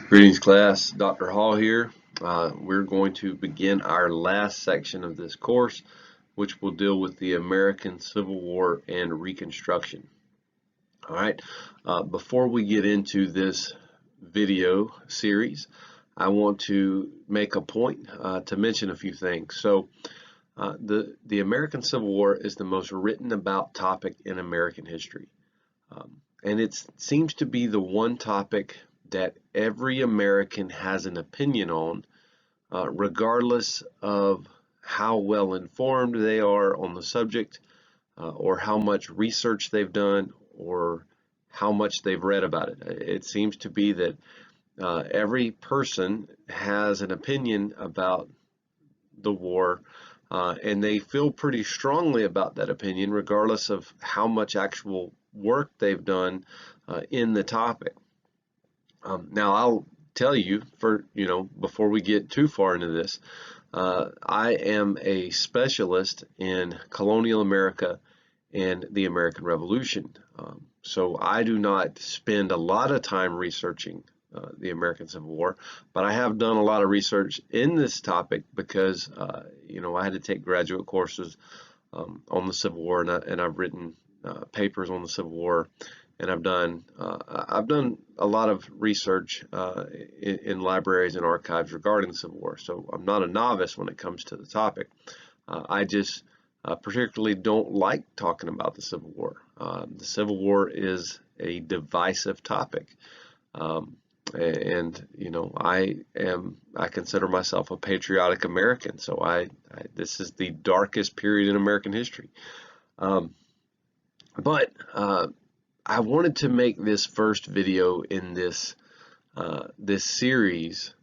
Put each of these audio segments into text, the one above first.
Greetings, class. Dr. Hall here. We're going to begin our last section of this course, which will deal with the American Civil War and Reconstruction. All right. Before we get into this video series, I want to make a point to mention a few things. The American Civil War is the most written about topic in American history. And it seems to be the one topic that every American has an opinion on, regardless of how well informed they are on the subject, or how much research they've done, or how much they've read about it. It seems to be that every person has an opinion about the war, and they feel pretty strongly about that opinion, regardless of how much actual work they've done in the topic. Now, I'll tell you, before we get too far into this, I am a specialist in colonial America and the American Revolution. So I do not spend a lot of time researching the American Civil War, but I have done a lot of research in this topic because, I had to take graduate courses on the Civil War, and I've written papers on the Civil War, and I've done a lot of research in libraries and archives regarding the Civil War. So I'm not a novice when it comes to the topic. I just particularly don't like talking about the Civil War. The Civil War is a divisive topic. I consider myself a patriotic American, so this is the darkest period in American history. But I wanted to make this first video in this series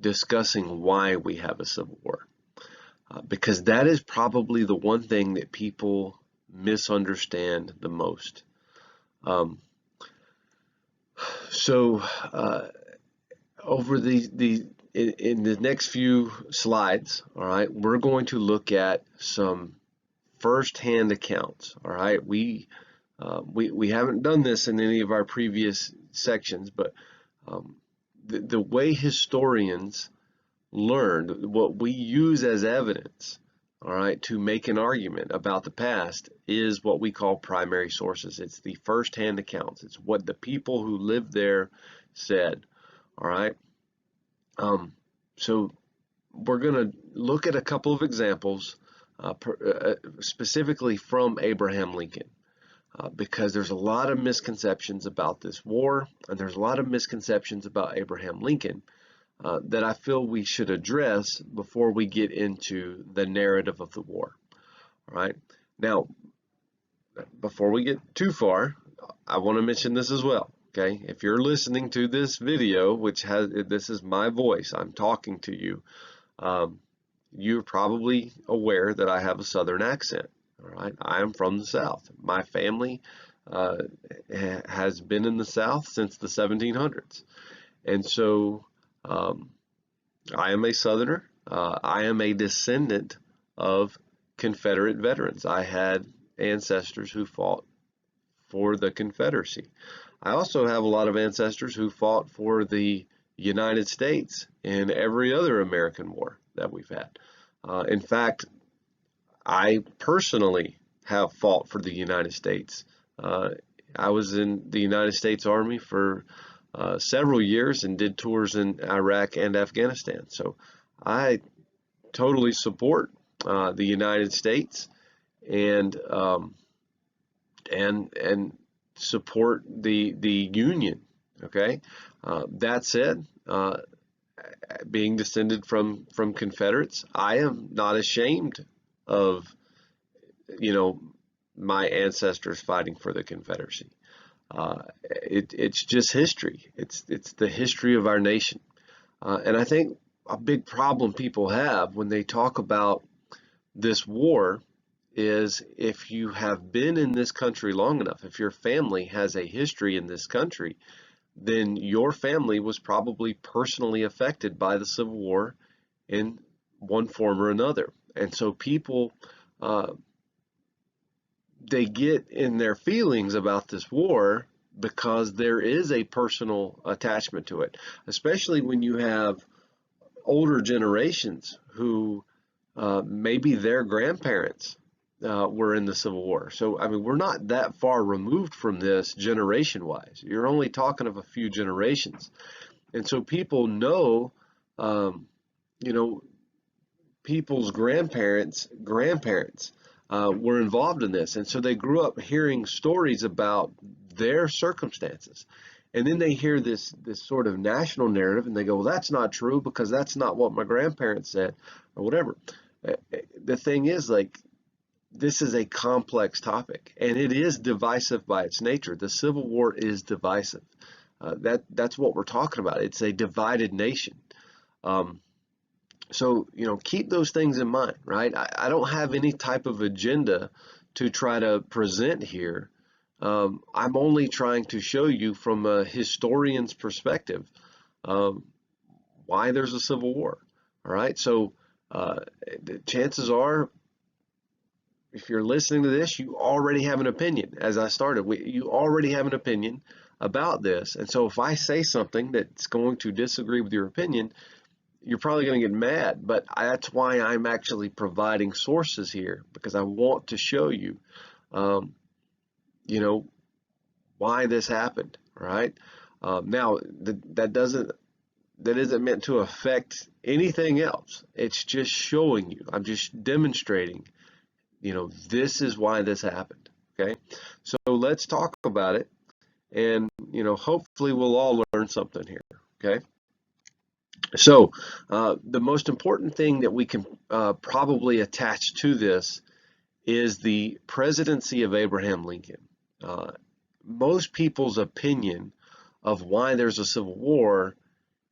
discussing why we have a Civil War, because that is probably the one thing that people misunderstand the most. Over in the next few slides, all right, we're going to look at some first-hand accounts. All right, we haven't done this in any of our previous sections, but the way historians learn, what we use as evidence, all right, to make an argument about the past is what we call primary sources. It's the first-hand accounts. It's what the people who lived there said. All right. So we're going to look at a couple of examples, specifically from Abraham Lincoln, because there's a lot of misconceptions about this war, and there's a lot of misconceptions about Abraham Lincoln that I feel we should address before we get into the narrative of the war. All right. Now, before we get too far, I want to mention this as well. Okay, if you're listening to this video, this is my voice, I'm talking to you, you're probably aware that I have a Southern accent. All right, I am from the South. My family has been in the South since the 1700s, and so I am a Southerner. I am a descendant of Confederate veterans. I had ancestors who fought for the Confederacy. I also have a lot of ancestors who fought for the United States in every other American war that we've had. In fact, I personally have fought for the United States. I was in the United States Army for several years and did tours in Iraq and Afghanistan. So I totally support the United States and support the Union. Okay. That said, being descended from Confederates, I am not ashamed of my ancestors fighting for the Confederacy. It's just history. It's the history of our nation. And I think a big problem people have when they talk about this war is, if you have been in this country long enough, if your family has a history in this country, then your family was probably personally affected by the Civil War in one form or another. And so people, they get in their feelings about this war because there is a personal attachment to it, especially when you have older generations who maybe their grandparents were in the Civil War. So, I mean, we're not that far removed from this generation-wise. You're only talking of a few generations. And so people know, you know, people's grandparents were involved in this, and so they grew up hearing stories about their circumstances, and then they hear this sort of national narrative, and they go, well, that's not true because that's not what my grandparents said, or whatever. The thing is, like, this is a complex topic, and it is divisive by its nature. The Civil War is divisive. That's what we're talking about. It's a divided nation. So, you know, keep those things in mind, right? I don't have any type of agenda to try to present here. I'm only trying to show you from a historian's perspective why there's a Civil War. All right, so the chances are, if you're listening to this, you already have an opinion. As I started, you already have an opinion about this. And so if I say something that's going to disagree with your opinion, you're probably going to get mad, but that's why I'm actually providing sources here, because I want to show you, you know, why this happened. All right. Now that isn't meant to affect anything else. It's just showing you. I'm just demonstrating, you know, this is why this happened. Okay. So let's talk about it, and, you know, hopefully we'll all learn something here. Okay. So the most important thing that we can probably attach to this is the presidency of Abraham Lincoln. Most people's opinion of why there's a Civil War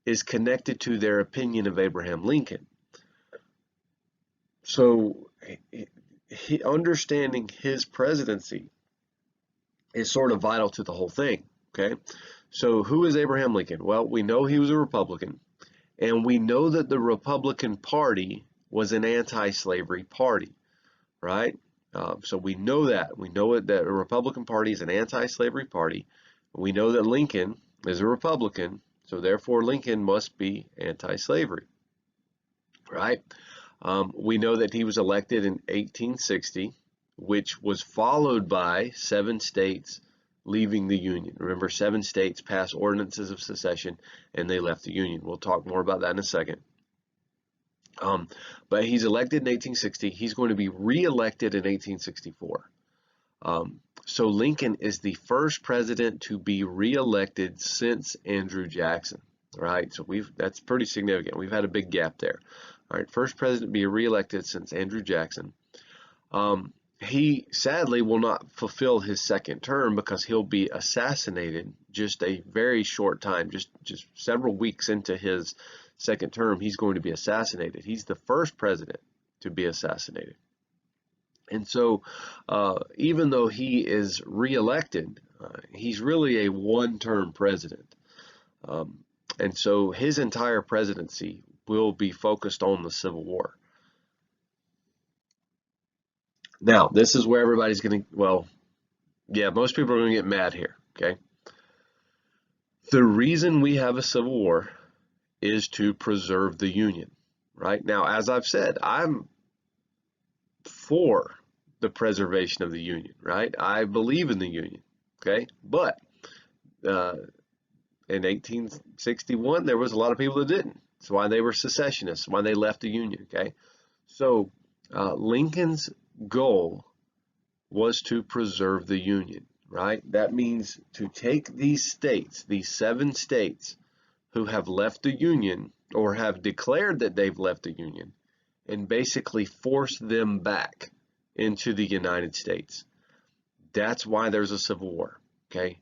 is connected to their opinion of Abraham Lincoln. So understanding his presidency is sort of vital to the whole thing. Okay, so who is Abraham Lincoln? Well, we know he was a Republican. And we know that the Republican Party was an anti-slavery party, right? So we know that. We know that the Republican Party is an anti-slavery party. We know that Lincoln is a Republican, so therefore Lincoln must be anti-slavery, right? We know that he was elected in 1860, which was followed by 7 states leaving the Union. Remember, 7 states passed ordinances of secession and they left the Union. We'll talk more about that in a second. But he's elected in 1860. He's going to be re-elected in 1864. So Lincoln is the first president to be re-elected since Andrew Jackson, right? So that's pretty significant. We've had a big gap there. All right, first president to be re-elected since Andrew Jackson. He sadly will not fulfill his second term because he'll be assassinated just a very short time, just several weeks into his second term. He's going to be assassinated. He's the first president to be assassinated. And so even though he is re-elected, he's really a one-term president. And so his entire presidency will be focused on the Civil War. Now, this is where everybody's going to, well, yeah, most people are going to get mad here, okay? The reason we have a Civil War is to preserve the Union, right? Now, as I've said, I'm for the preservation of the Union, right? I believe in the Union, okay? But in 1861, there was a lot of people that didn't. That's why they were secessionists, why they left the Union, okay? So Lincoln's goal was to preserve the Union, right? That means to take these states, these 7 states who have left the Union or have declared that they've left the Union, and basically force them back into the United States. That's why there's a Civil War, okay?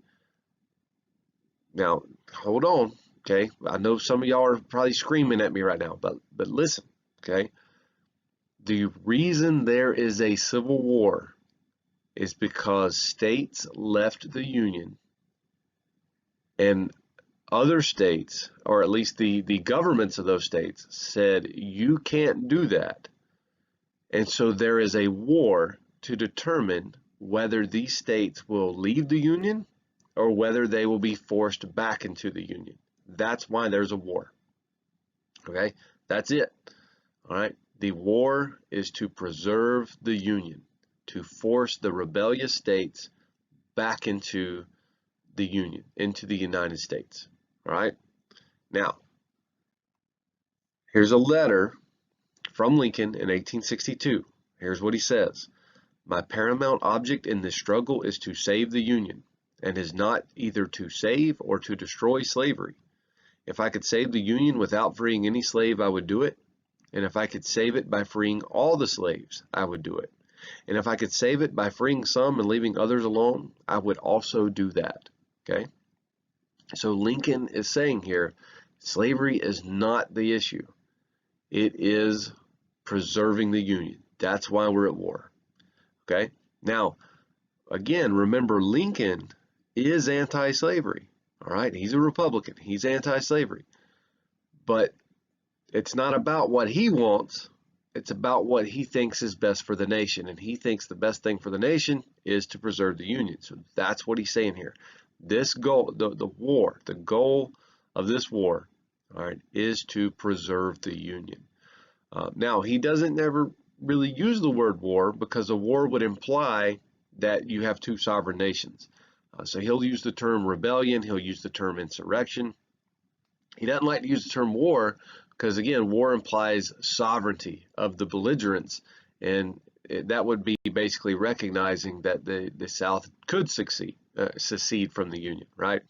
Now, hold on, okay? I know some of y'all are probably screaming at me right now, but listen, okay? The reason there is a Civil War is because states left the Union and other states, or at least the governments of those states, said you can't do that. And so there is a war to determine whether these states will leave the Union or whether they will be forced back into the Union. That's why there's a war. Okay, that's it. All right, the war is to preserve the Union, to force the rebellious states back into the Union, into the United States. All right, now here's a letter from Lincoln in 1862. Here's what he says. My paramount object in this struggle is to save the Union, and is not either to save or to destroy slavery. If I could save the Union without freeing any slave, I would do it. And if I could save it by freeing all the slaves, I would do it. And if I could save it by freeing some and leaving others alone, I would also do that. Okay? So Lincoln is saying here, slavery is not the issue. It is preserving the Union. That's why we're at war. Okay? Now, again, remember Lincoln is anti-slavery. All right? He's a Republican. He's anti-slavery. But it's not about what he wants. It's about what he thinks is best for the nation. And he thinks the best thing for the nation is to preserve the Union. So that's what he's saying here. This goal, the war, the goal of this war, all right, is to preserve the Union. Now, he doesn't ever really use the word war because a war would imply that you have two sovereign nations. So he'll use the term rebellion. He'll use the term insurrection. He doesn't like to use the term war because, again, war implies sovereignty of the belligerents, and that would be basically recognizing that the South could secede from the Union, right?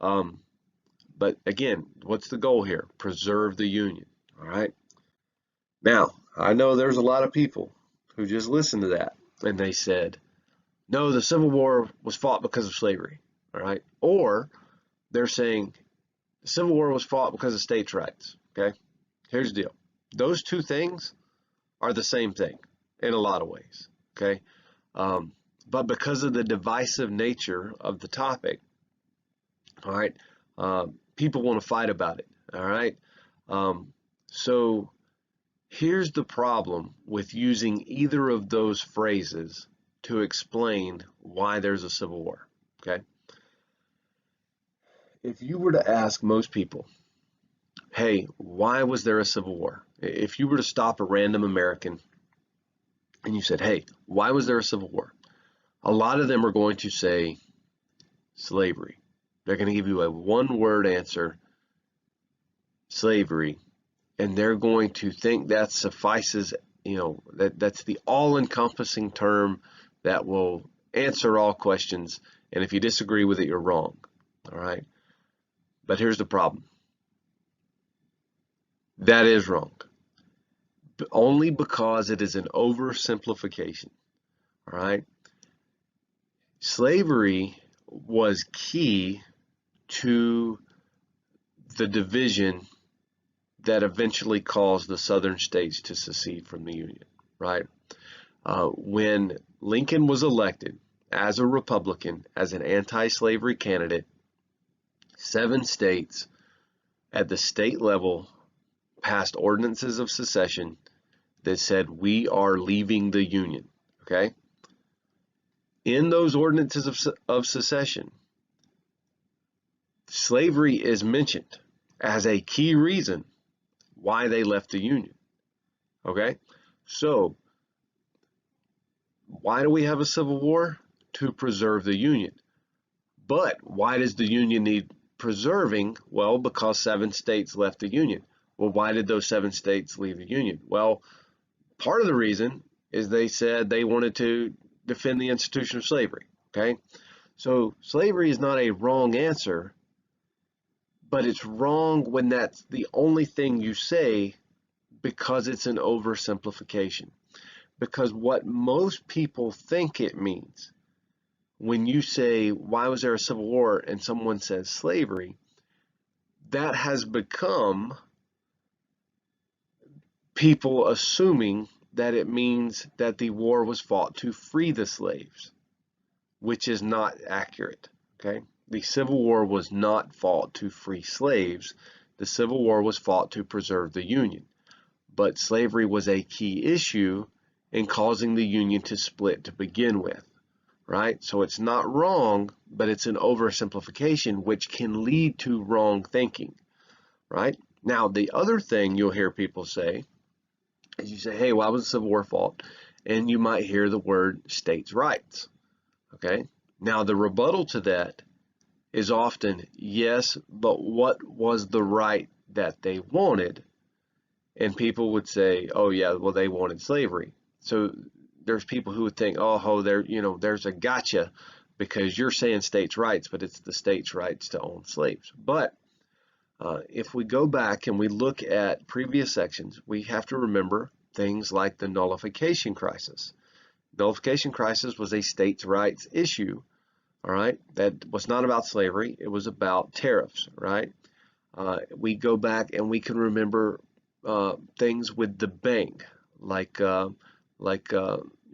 But again, what's the goal here? Preserve the Union, all right? Now, I know there's a lot of people who just listened to that and they said, no, the Civil War was fought because of slavery, all right? Or they're saying the Civil War was fought because of states' rights, okay? Here's the deal. Those two things are the same thing in a lot of ways, okay? But because of the divisive nature of the topic, all right, people want to fight about it, all right? So here's the problem with using either of those phrases to explain why there's a civil war, okay? If you were to ask most people, hey, why was there a civil war? If you were to stop a random American and you said, hey, why was there a civil war? A lot of them are going to say slavery. They're going to give you a one-word answer, slavery, and they're going to think that suffices, you know, that's the all-encompassing term that will answer all questions, and if you disagree with it, you're wrong, all right? But here's the problem. That is wrong, but only because it is an oversimplification, all right? Slavery was key to the division that eventually caused the southern states to secede from the Union, right? When Lincoln was elected as a Republican, as an anti-slavery candidate, 7 states at the state level passed ordinances of secession that said we are leaving the Union, okay? In those ordinances of secession, slavery is mentioned as a key reason why they left the Union, okay? So why do we have a civil war? To preserve the Union. But why does the Union need preserving? Well, because 7 states left the Union. Well, why did those 7 states leave the Union? Well, part of the reason is they said they wanted to defend the institution of slavery, okay? So slavery is not a wrong answer, but it's wrong when that's the only thing you say because it's an oversimplification. Because what most people think it means when you say, why was there a civil war, and someone says slavery, that has become people assuming that it means that the war was fought to free the slaves, which is not accurate, okay? The Civil War was not fought to free slaves. The Civil War was fought to preserve the Union. But slavery was a key issue in causing the Union to split to begin with, right? So it's not wrong, but it's an oversimplification, which can lead to wrong thinking, right? Now, the other thing you'll hear people say is you say, hey, why was the Civil War fought? And you might hear the word states' rights, okay? Now, the rebuttal to that is often, yes, but what was the right that they wanted? And people would say, oh yeah, well, they wanted slavery. So there's people who would think, oh, there's a gotcha because you're saying states' rights, but it's the states' rights to own slaves. But if we go back and we look at previous sections, we have to remember things like the nullification crisis. Nullification crisis was a states' rights issue, all right? That was not about slavery, it was about tariffs, right? We go back and we can remember things with the bank, like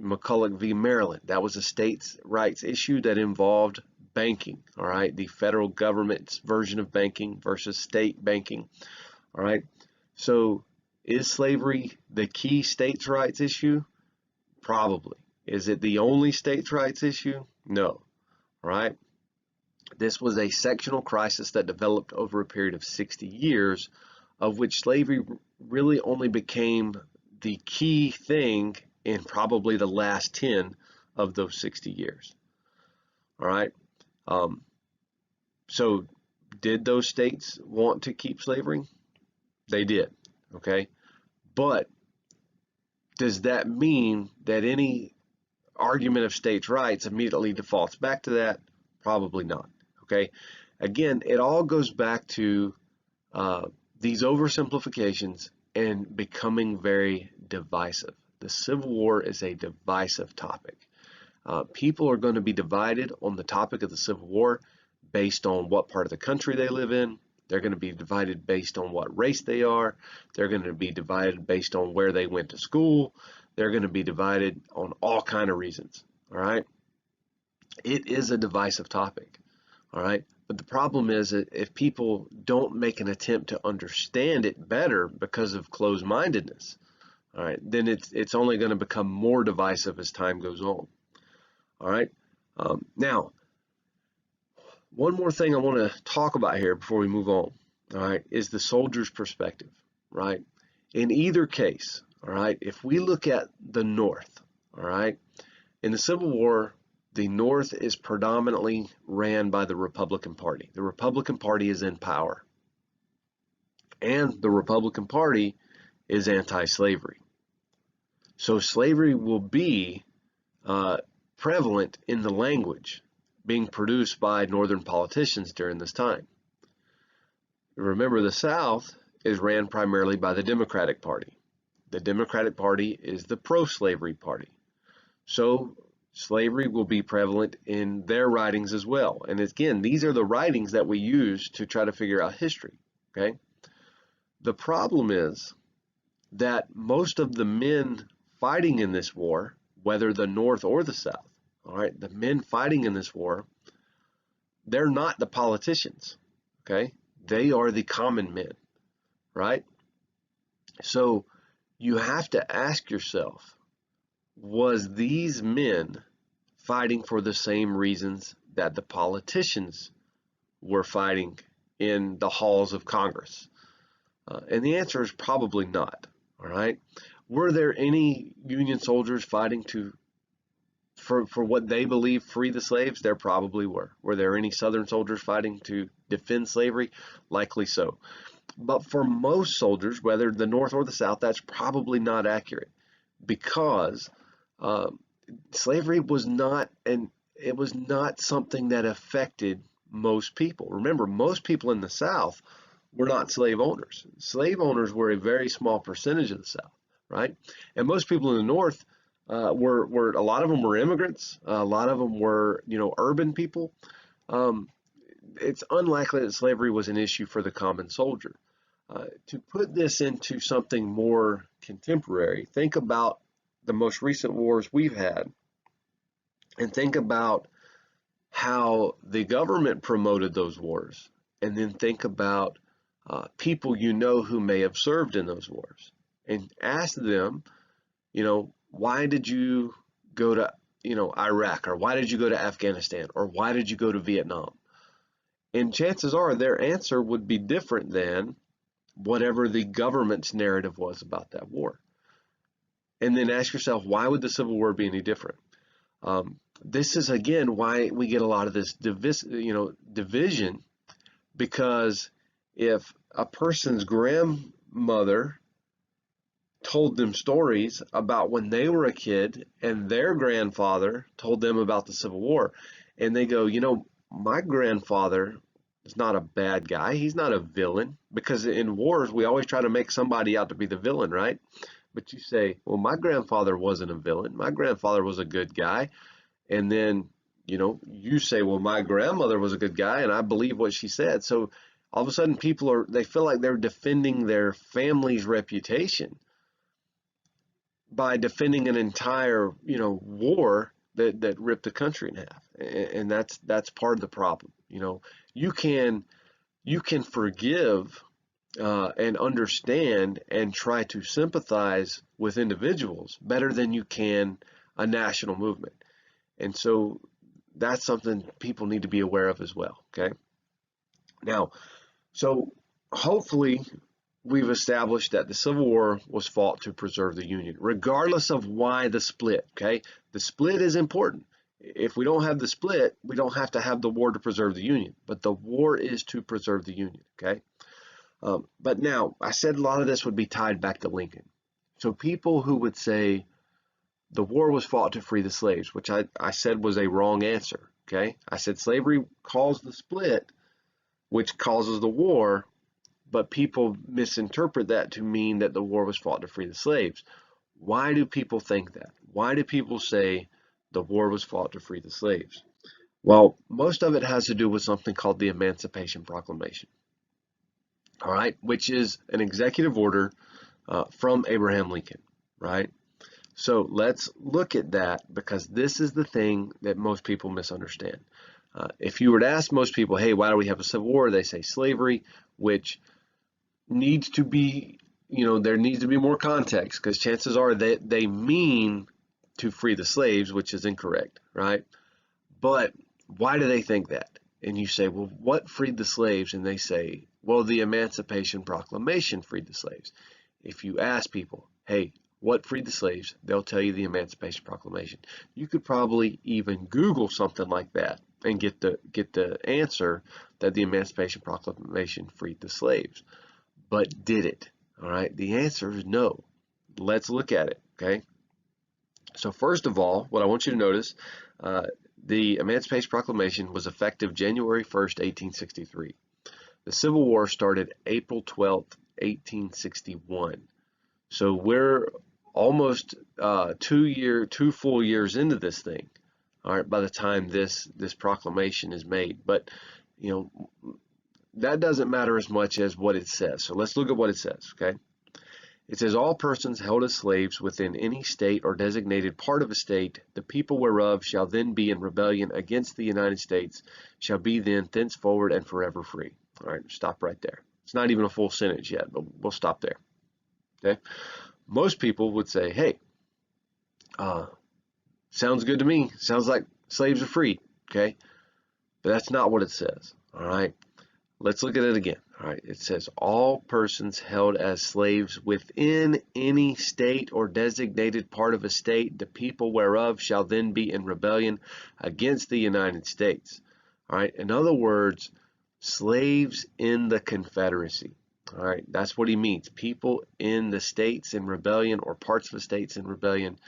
McCulloch v. Maryland. That was a states' rights issue that involved banking, all right? The federal government's version of banking versus state banking, all right? So is slavery the key states' rights issue? Probably. Is it the only states' rights issue? No, all right? This was a sectional crisis that developed over a period of 60 years, of which slavery really only became the key thing in probably the last 10 of those 60 years. All right. So did those states want to keep slavery? They did. Okay. But does that mean that any argument of states' rights immediately defaults back to that? Probably not. Okay. Again, it all goes back to these oversimplifications and becoming very divisive. The Civil War is a divisive topic. People are going to be divided on the topic of the Civil War based on what part of the country they live in. They're going to be divided based on what race they are. They're going to be divided based on where they went to school. They're going to be divided on all kinds of reasons. All right. It is a divisive topic. All right. But the problem is that if people don't make an attempt to understand it better because of closed-mindedness, all right, then it's only going to become more divisive as time goes on. All right. Now, one more thing I want to talk about here before we move on, all right, is the soldier's perspective, right? In either case, all right, if we look at the North, all right, in the Civil War, the North is predominantly ran by the Republican Party. The Republican Party is in power, and the Republican Party is anti-slavery. So slavery will be prevalent in the language being produced by Northern politicians during this time. Remember, the South is ran primarily by the Democratic Party. The Democratic Party is the pro-slavery party. So slavery will be prevalent in their writings as well. And again, these are the writings that we use to try to figure out history, okay? The problem is that most of the men fighting in this war, whether the North or the South, all right, the men fighting in this war, they're not the politicians, okay? They are the common men, right? So you have to ask yourself, was these men fighting for the same reasons that the politicians were fighting in the halls of Congress? And the answer is probably not, all right? Were there any Union soldiers fighting for what they believe free the slaves? There probably were. Were there any Southern soldiers fighting to defend slavery? Likely so. But for most soldiers, whether the North or the South, that's probably not accurate, because slavery was not something that affected most people. Remember, most people in the South were not slave owners. Slave owners were a very small percentage of the South, right? And most people in the North were a lot of them were immigrants. A lot of them were, urban people. It's unlikely that slavery was an issue for the common soldier. To put this into something more contemporary, think about the most recent wars we've had, and think about how the government promoted those wars, and then think about people who may have served in those wars, and ask them, why did you go to Iraq, or why did you go to Afghanistan, or why did you go to Vietnam? And chances are their answer would be different than whatever the government's narrative was about that war. And then ask yourself, why would the Civil War be any different? This is, again, why we get a lot of this division, because if a person's grandmother told them stories about when they were a kid and their grandfather told them about the Civil War, and they go, my grandfather is not a bad guy, he's not a villain, because in wars we always try to make somebody out to be the villain, right? But you say, well, my grandfather wasn't a villain, my grandfather was a good guy. And then you say, well, my grandmother was a good guy and I believe what she said. So all of a sudden they feel like they're defending their family's reputation by defending an entire war that ripped the country in half. And that's part of the problem. You can forgive and understand and try to sympathize with individuals better than you can a national movement. And so that's something people need to be aware of as well. Okay. Now, so hopefully we've established that the Civil War was fought to preserve the Union, regardless of why the split. Okay. The split is important. If we don't have the split, we don't have to have the war to preserve the Union, but the war is to preserve the Union. Okay. But now, I said a lot of this would be tied back to Lincoln. So people who would say the war was fought to free the slaves, which I said was a wrong answer. Okay. I said slavery caused the split, which causes the war, but people misinterpret that to mean that the war was fought to free the slaves. Why do people think that? Why do people say the war was fought to free the slaves? Well, most of it has to do with something called the Emancipation Proclamation. All right, which is an executive order from Abraham Lincoln, right? So let's look at that, because this is the thing that most people misunderstand. If you were to ask most people, hey, why do we have a Civil War? They say slavery, which needs to be, there needs to be more context, because chances are that they mean to free the slaves, which is incorrect, right? But why do they think that? And you say, well, what freed the slaves? And they say, well, the Emancipation Proclamation freed the slaves. If you ask people, hey, what freed the slaves? They'll tell you the Emancipation Proclamation. You could probably even Google something like that and get the answer that the Emancipation Proclamation freed the slaves. But did it? All right, the answer is no. Let's look at it, okay? So first of all, what I want you to notice, the Emancipation Proclamation was effective January 1st, 1863. The Civil War started April 12th, 1861. So we're almost 2 full years into this thing, all right, by the time this proclamation is made. But that doesn't matter as much as what it says. So let's look at what it says. Okay, it says, all persons held as slaves within any state or designated part of a state, the people whereof shall then be in rebellion against the United States, shall be then thenceforward and forever free. All right, stop right there. It's not even a full sentence yet, but we'll stop there. Okay, most people would say, hey, sounds good to me. Sounds like slaves are free. Okay, but that's not what it says. All right, let's look at it again. All right, it says all persons held as slaves within any state or designated part of a state, the people whereof shall then be in rebellion against the United States. All right, in other words, slaves in the Confederacy. All right, that's what he means. People in the states in rebellion, or parts of the states in rebellion.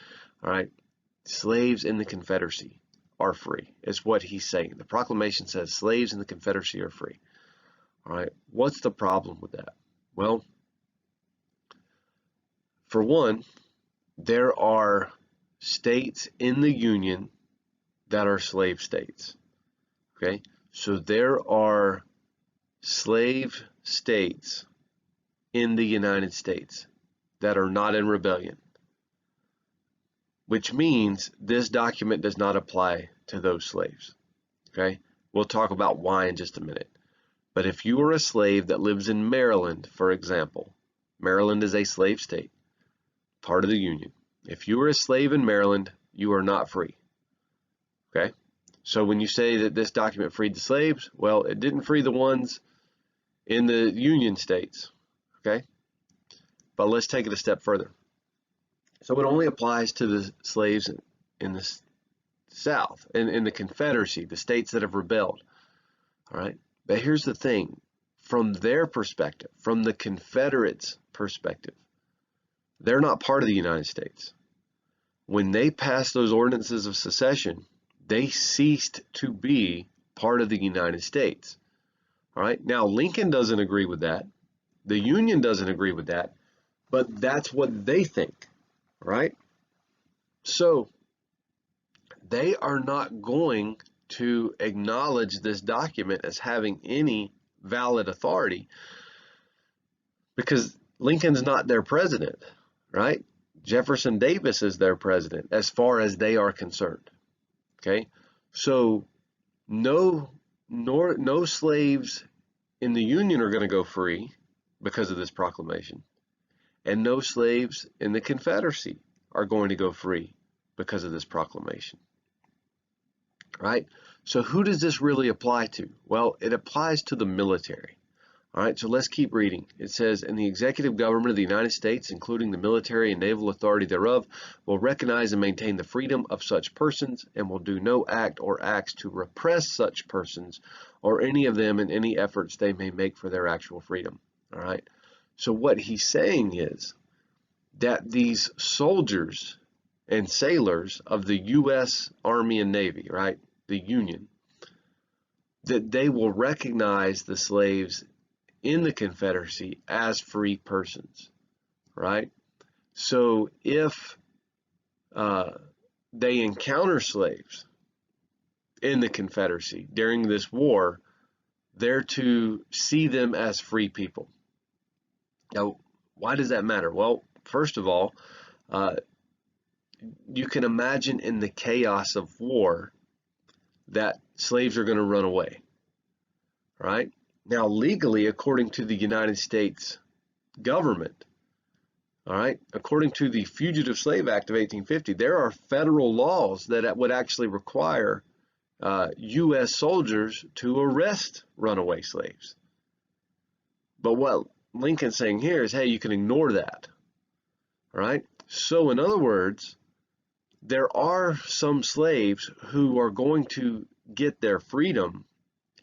All right, slaves in the Confederacy are free, is what he's saying. The proclamation says slaves in the Confederacy are free. All right, what's the problem with that? Well, for one, there are states in the Union that are slave states. Okay, so there are slave states in the United States that are not in rebellion, which means this document does not apply to those slaves. Okay, we'll talk about why in just a minute. But if you are a slave that lives in Maryland, for example, Maryland is a slave state, part of the Union. If you are a slave in Maryland, you are not free. Okay, so when you say that this document freed the slaves, well, it didn't free the ones in the Union states. Okay, but let's take it a step further. So it only applies to the slaves in the South, in the Confederacy, the states that have rebelled. All right, but here's the thing: from their perspective, from the Confederates' perspective, they're not part of the United States. When they passed those ordinances of secession, they ceased to be part of the United States. All right, now Lincoln doesn't agree with that. The Union doesn't agree with that, but that's what they think, right? So they are not going to acknowledge this document as having any valid authority because Lincoln's not their president, right? Jefferson Davis is their president as far as they are concerned. Okay, so no slaves in the Union are going to go free because of this proclamation, and no slaves in the Confederacy are going to go free because of this proclamation. Right? So who does this really apply to? Well, it applies to the military. All right, so let's keep reading. It says, and the executive government of the United States, including the military and naval authority thereof, will recognize and maintain the freedom of such persons and will do no act or acts to repress such persons or any of them in any efforts they may make for their actual freedom. All right, so what he's saying is that these soldiers and sailors of the U.S. Army and Navy, right, the Union, that they will recognize the slaves in the Confederacy as free persons, right? So if they encounter slaves in the Confederacy during this war, they're to see them as free people. Now, why does that matter? Well, first of all, you can imagine in the chaos of war that slaves are going to run away, right? Now, legally, according to the United States government, all right, according to the Fugitive Slave Act of 1850, there are federal laws that would actually require U.S. soldiers to arrest runaway slaves. But what Lincoln's saying here is, hey, you can ignore that, all right? So in other words, there are some slaves who are going to get their freedom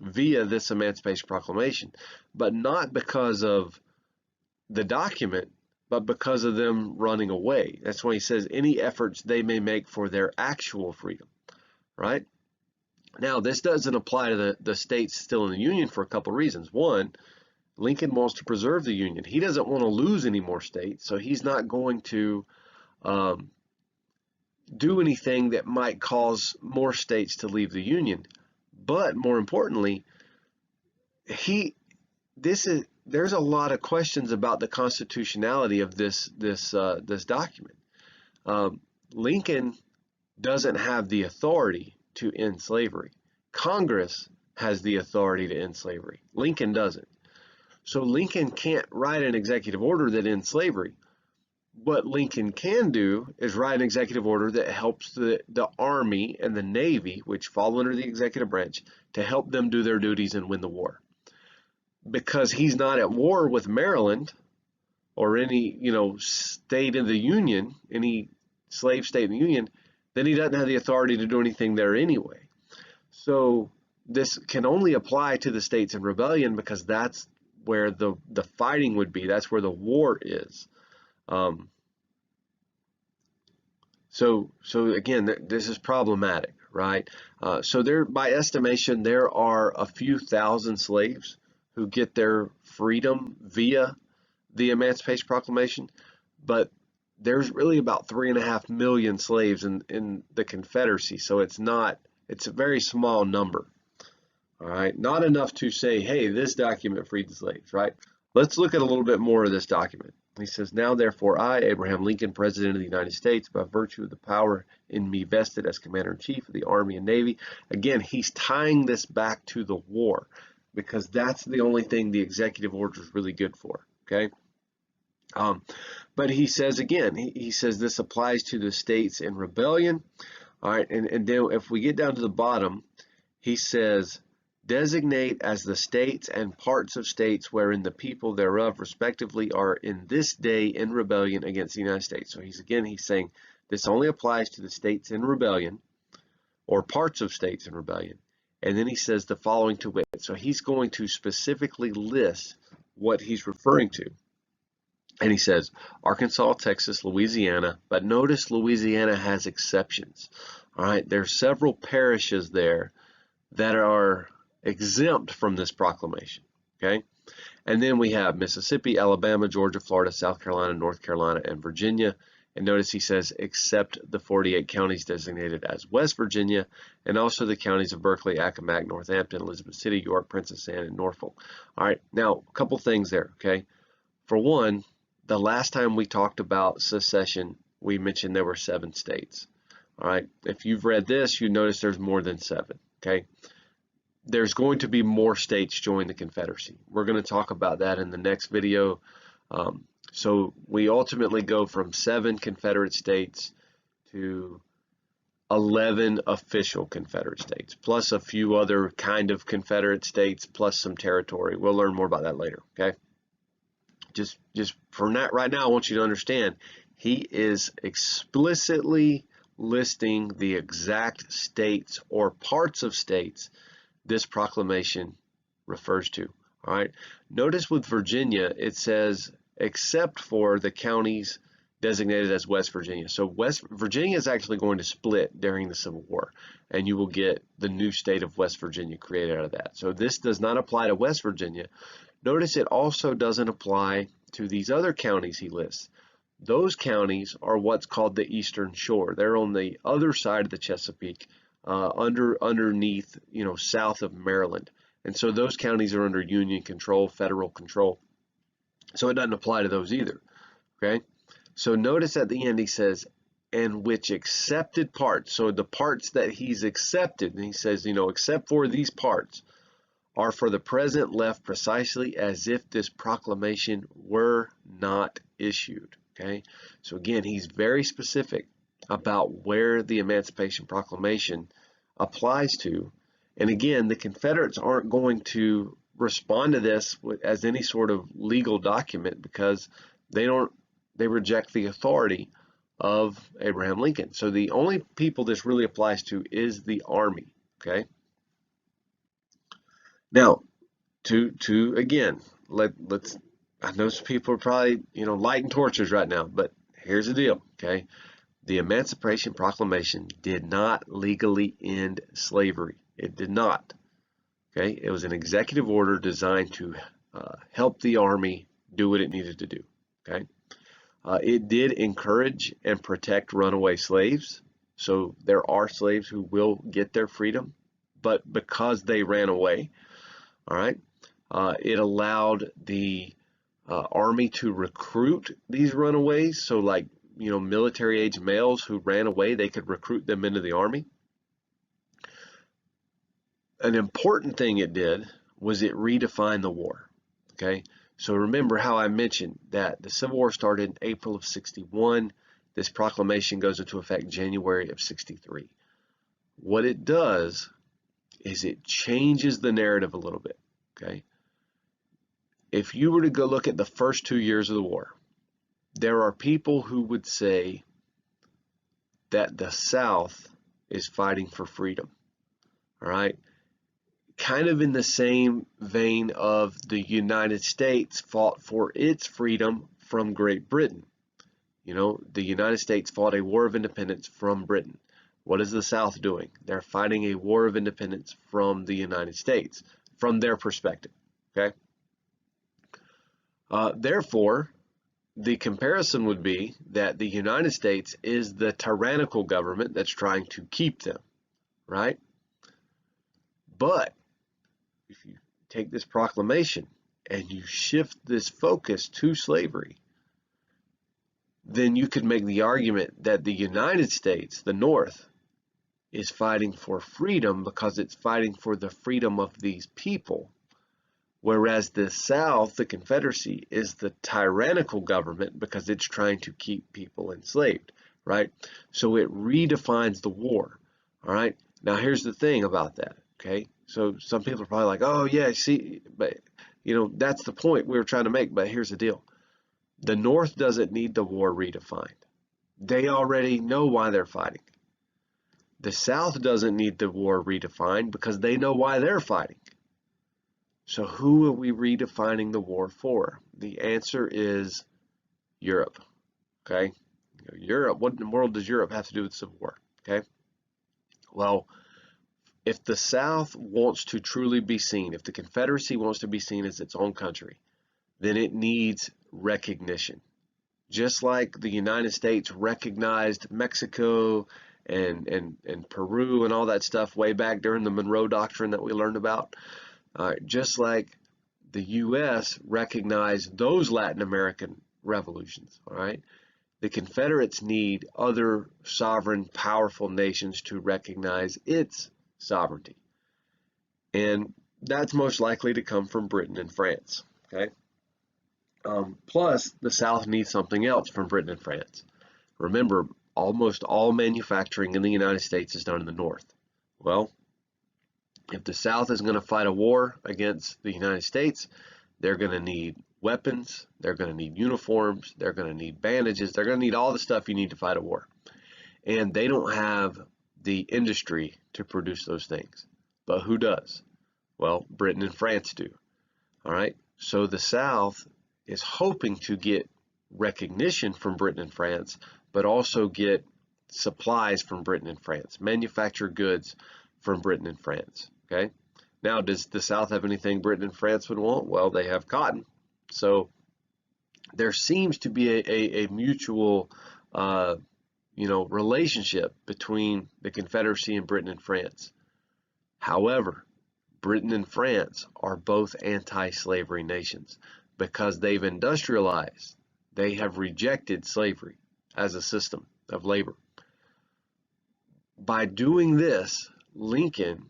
via this Emancipation Proclamation, but not because of the document, but because of them running away. That's why he says any efforts they may make for their actual freedom, right? Now, this doesn't apply to the states still in the Union for a couple of reasons. One, Lincoln wants to preserve the Union. He doesn't want to lose any more states, so he's not going to do anything that might cause more states to leave the Union. But more importantly, there's a lot of questions about the constitutionality of this document. Lincoln doesn't have the authority to end slavery. Congress has the authority to end slavery. Lincoln doesn't. So Lincoln can't write an executive order that ends slavery. What Lincoln can do is write an executive order that helps the Army and the Navy, which fall under the executive branch, to help them do their duties and win the war. Because he's not at war with Maryland or any, state in the Union, any slave state in the Union, then he doesn't have the authority to do anything there anyway. So this can only apply to the states in rebellion because that's where the fighting would be. That's where the war is. So again, this is problematic, right? So there, by estimation, there are a few thousand slaves who get their freedom via the Emancipation Proclamation, but there's really about 3.5 million slaves in the Confederacy. So it's a very small number. All right, not enough to say, hey, this document freed the slaves, right? Let's look at a little bit more of this document. He says, now therefore I, Abraham Lincoln, President of the United States, by virtue of the power in me vested as Commander-in-Chief of the Army and Navy. Again, he's tying this back to the war because that's the only thing the executive order is really good for, okay? But he says again, he says this applies to the states in rebellion. All right, and then if we get down to the bottom, he says, designate as the states and parts of states wherein the people thereof respectively are in this day in rebellion against the United States. So he's saying this only applies to the states in rebellion or parts of states in rebellion. And then he says the following to wit. So he's going to specifically list what he's referring to. And he says Arkansas, Texas, Louisiana, but notice Louisiana has exceptions. All right, there's several parishes there that are exempt from this proclamation. Okay, and then we have Mississippi, Alabama, Georgia, Florida, South Carolina, North Carolina, and Virginia. And notice he says except the 48 counties designated as West Virginia, and also the counties of Berkeley, Accomack, Northampton, Elizabeth City, York, Princess Anne, and Norfolk. All right, now a couple things there. Okay, for one, the last time we talked about secession, we mentioned there were 7 states. All right, if you've read this, you notice there's more than 7. Okay, there's going to be more states join the Confederacy. We're going to talk about that in the next video. So we ultimately go from 7 Confederate states to 11 official Confederate states, plus a few other kind of Confederate states, plus some territory. We'll learn more about that later. Okay. Just for right now, I want you to understand he is explicitly listing the exact states or parts of states this proclamation refers to. All right. Notice with Virginia, it says except for the counties designated as West Virginia. So West Virginia is actually going to split during the Civil War, and you will get the new state of West Virginia created out of that. So this does not apply to West Virginia. Notice it also doesn't apply to these other counties he lists. Those counties are what's called the Eastern Shore. They're on the other side of the Chesapeake, underneath, south of Maryland. And so those counties are under Union control, federal control. So it doesn't apply to those either. Okay. So notice at the end he says, and which accepted parts. So the parts that he's accepted, and he says, except for these parts, are for the present left precisely as if this proclamation were not issued. Okay, so again, he's very specific about where the Emancipation Proclamation applies to. And again, the Confederates aren't going to respond to this as any sort of legal document because they reject the authority of Abraham Lincoln. So the only people this really applies to is the Army. Okay. Now, again, let's. I know some people are probably lighting torches right now, but here's the deal. Okay, the Emancipation Proclamation did not legally end slavery. It did not. Okay, it was an executive order designed to help the Army do what it needed to do. Okay, it did encourage and protect runaway slaves. So there are slaves who will get their freedom, but because they ran away. All right, it allowed the Army to recruit these runaways. So like, military age males who ran away, they could recruit them into the Army. An important thing it did was it redefined the war. Okay, so remember how I mentioned that the Civil War started in April of 61. This proclamation goes into effect January of 63. What it does is it changes the narrative a little bit. Okay, if you were to go look at the first 2 years of the war, there are people who would say that the South is fighting for freedom. All right, kind of in the same vein of the United States fought for its freedom from Great Britain. The United States fought a war of independence from Britain. What is the South doing? They're fighting a war of independence from the United States, from their perspective. Okay. Therefore, the comparison would be that the United States is the tyrannical government that's trying to keep them, right? But if you take this proclamation and you shift this focus to slavery, then you could make the argument that the United States, the North, is fighting for freedom because it's fighting for the freedom of these people. Whereas the South, the Confederacy, is the tyrannical government because it's trying to keep people enslaved. right? So it redefines the war, all right? Now here's the thing about that, okay? So some people are probably like, oh yeah, see, but that's the point we were trying to make, but here's the deal. The North doesn't need the war redefined. They already know why they're fighting. The South doesn't need the war redefined because they know why they're fighting. So who are we redefining the war for? The answer is Europe, okay? Europe, what in the world does Europe have to do with the Civil War, okay? Well, if the South wants to truly be seen, if the Confederacy wants to be seen as its own country, then it needs recognition. Just like the United States recognized Mexico and Peru and all that stuff way back during the Monroe Doctrine that we learned about, just like the U.S. recognized those Latin American revolutions, all right? The Confederates need other sovereign, powerful nations to recognize its sovereignty. And that's most likely to come from Britain and France, okay? Plus, the South needs something else from Britain and France. Remember, almost all manufacturing in the United States is done in the North. Well, if the South is going to fight a war against the United States, they're going to need weapons, they're going to need uniforms, they're going to need bandages, they're going to need all the stuff you need to fight a war. And they don't have the industry to produce those things. But who does? Well, Britain and France do. All right, so the South is hoping to get recognition from Britain and France, but also get supplies from Britain and France, manufacture goods from Britain and France, okay? Now, does the South have anything Britain and France would want? Well, they have cotton. So there seems to be a mutual, relationship between the Confederacy and Britain and France. However, Britain and France are both anti-slavery nations because they've industrialized. They have rejected slavery as a system of labor. By doing this, Lincoln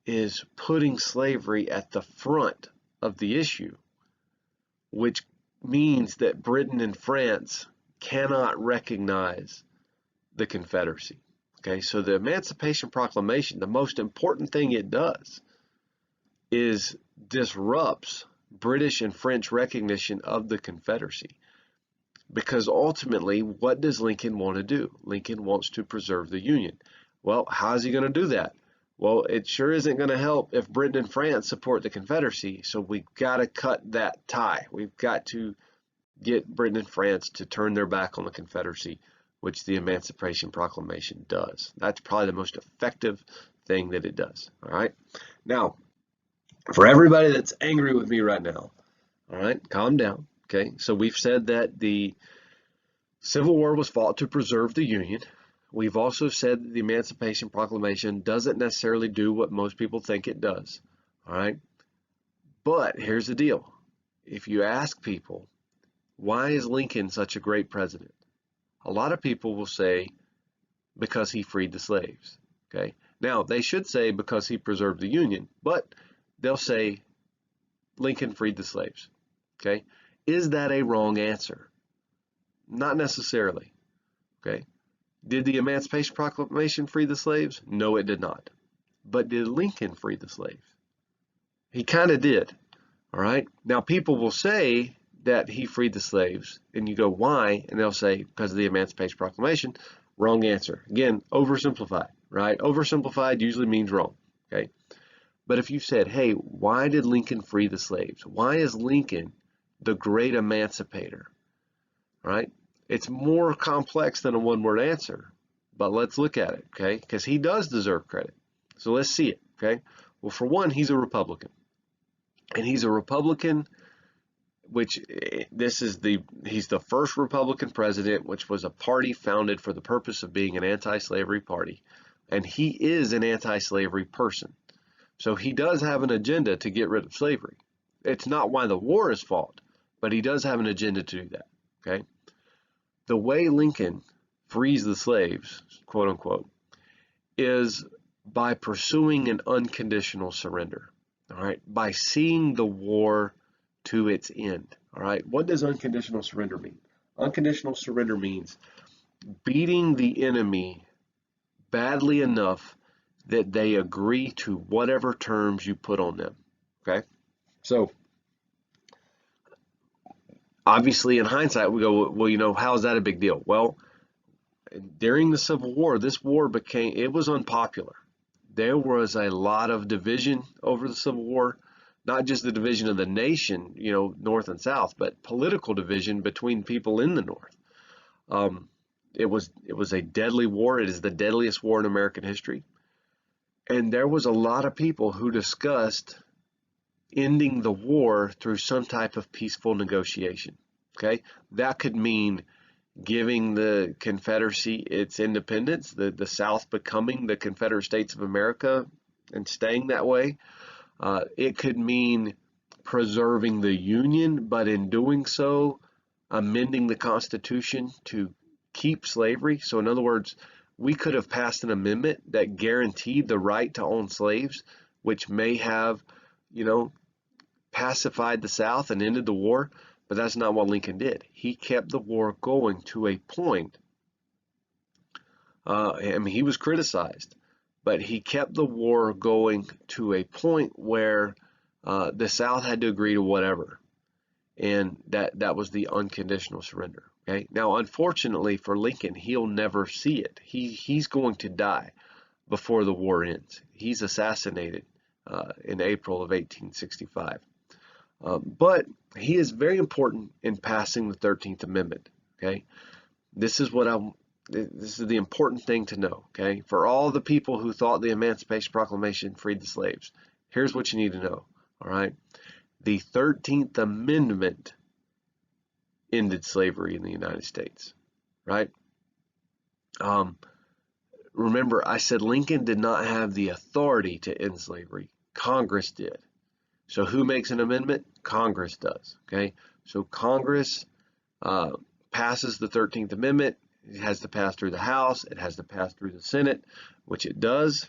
is putting slavery at the front of the issue, which means that Britain and France cannot recognize the Confederacy. Okay, so the Emancipation Proclamation, the most important thing it does is disrupts British and French recognition of the Confederacy. Because ultimately, what does Lincoln want to do? Lincoln wants to preserve the Union. Well, how is he going to do that? Well, it sure isn't going to help if Britain and France support the Confederacy, so we've got to cut that tie. We've got to get Britain and France to turn their back on the Confederacy, which the Emancipation Proclamation does. That's probably the most effective thing that it does, all right? Now, for everybody that's angry with me right now, all right, calm down, okay? So we've said that the Civil War was fought to preserve the Union. We've also said that the Emancipation Proclamation doesn't necessarily do what most people think it does, all right? But here's the deal. If you ask people, why is Lincoln such a great president? A lot of people will say, because he freed the slaves, okay? Now, they should say because he preserved the Union, but they'll say Lincoln freed the slaves, okay? Is that a wrong answer? Not necessarily, okay? Did the Emancipation Proclamation free the slaves? No, it did not. But did Lincoln free the slaves? He kind of did, all right? Now, people will say that he freed the slaves, and you go, why? And they'll say, because of the Emancipation Proclamation. Wrong answer. Again, oversimplified, right? Oversimplified usually means wrong, okay? But if you said, hey, why did Lincoln free the slaves? Why is Lincoln the great emancipator, right? It's more complex than a one-word answer, but let's look at it, okay? Because he does deserve credit. So let's see it, okay? Well, for one, he's a Republican. And he's a Republican, which he's the first Republican president, which was a party founded for the purpose of being an anti-slavery party. And he is an anti-slavery person. So he does have an agenda to get rid of slavery. It's not why the war is fought, but he does have an agenda to do that, okay? The way Lincoln frees the slaves, quote unquote, is by pursuing an unconditional surrender, all right? By seeing the war to its end, all right? What does unconditional surrender mean? Unconditional surrender means beating the enemy badly enough that they agree to whatever terms you put on them. Okay? So obviously in hindsight we go, well, you know, how is that a big deal? Well, during the Civil War, this war it was unpopular. There was a lot of division over the Civil War, not just the division of the nation, you know, North and South, but political division between people in the North. It was a deadly war. It is the deadliest war in American history. And there was a lot of people who discussed ending the war through some type of peaceful negotiation. Okay, that could mean giving the Confederacy its independence, the South becoming the Confederate States of America and staying that way. It could mean preserving the Union, but in doing so, amending the Constitution to keep slavery. So in other words, we could have passed an amendment that guaranteed the right to own slaves, which may have, you know, pacified the South and ended the war, but that's not what Lincoln did. He kept the war going to a point. I mean, he was criticized, but he kept the war going to a point where the South had to agree to whatever, and that was the unconditional surrender. Okay. Now, unfortunately for Lincoln, he'll never see it. He's going to die before the war ends. He's assassinated in April of 1865. But he is very important in passing the 13th Amendment. Okay, this is the important thing to know. Okay, for all the people who thought the Emancipation Proclamation freed the slaves, here's what you need to know. All right, the 13th Amendment ended slavery in the United States. Right. Remember, I said Lincoln did not have the authority to end slavery. Congress did. So who makes an amendment? Congress does. Okay, so Congress passes the 13th Amendment. It has to pass through the House. It has to pass through the Senate, which it does.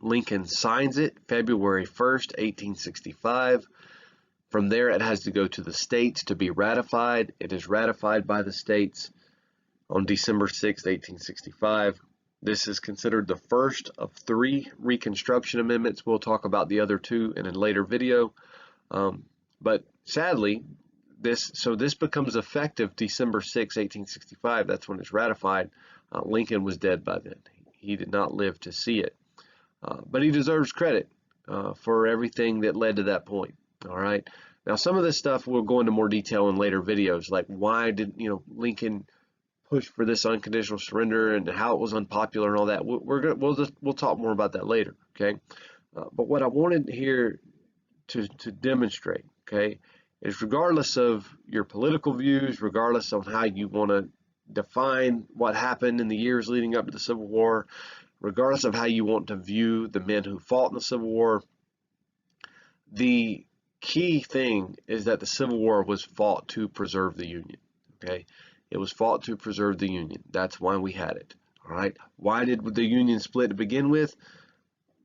Lincoln signs it February 1st, 1865. From there, it has to go to the states to be ratified. It is ratified by the states on December 6th, 1865. This is considered the first of 3 Reconstruction Amendments. We'll talk about the other 2 in a later video. But sadly, this becomes effective December 6, 1865. That's when it's ratified. Lincoln was dead by then. He did not live to see it. But he deserves credit for everything that led to that point. All right. Now, some of this stuff we'll go into more detail in later videos, like why did Lincoln push for this unconditional surrender and how it was unpopular and all that. We'll talk more about that later. Okay. But what I wanted here to demonstrate, okay, is regardless of your political views, regardless of how you want to define what happened in the years leading up to the Civil War, regardless of how you want to view the men who fought in the Civil War, the key thing is that the Civil War was fought to preserve the Union. Okay, it was fought to preserve the Union. That's why we had it. All right. Why did the Union split to begin with?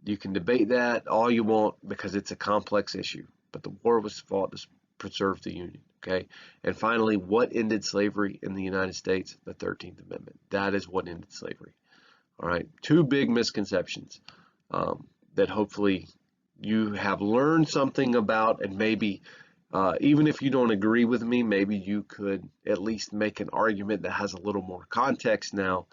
You can debate that all you want because it's a complex issue. But the war was fought to preserve the Union. Okay. And finally, what ended slavery in the United States? The 13th Amendment. That is what ended slavery. All right. 2 big misconceptions that hopefully you have learned something about, and maybe even if you don't agree with me, maybe you could at least make an argument that has a little more context now,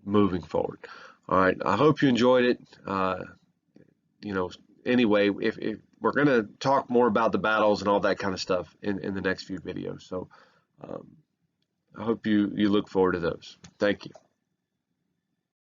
moving forward. All right. I hope you enjoyed it. Anyway, if we're going to talk more about the battles and all that kind of stuff in the next few videos. So I hope you look forward to those. Thank you.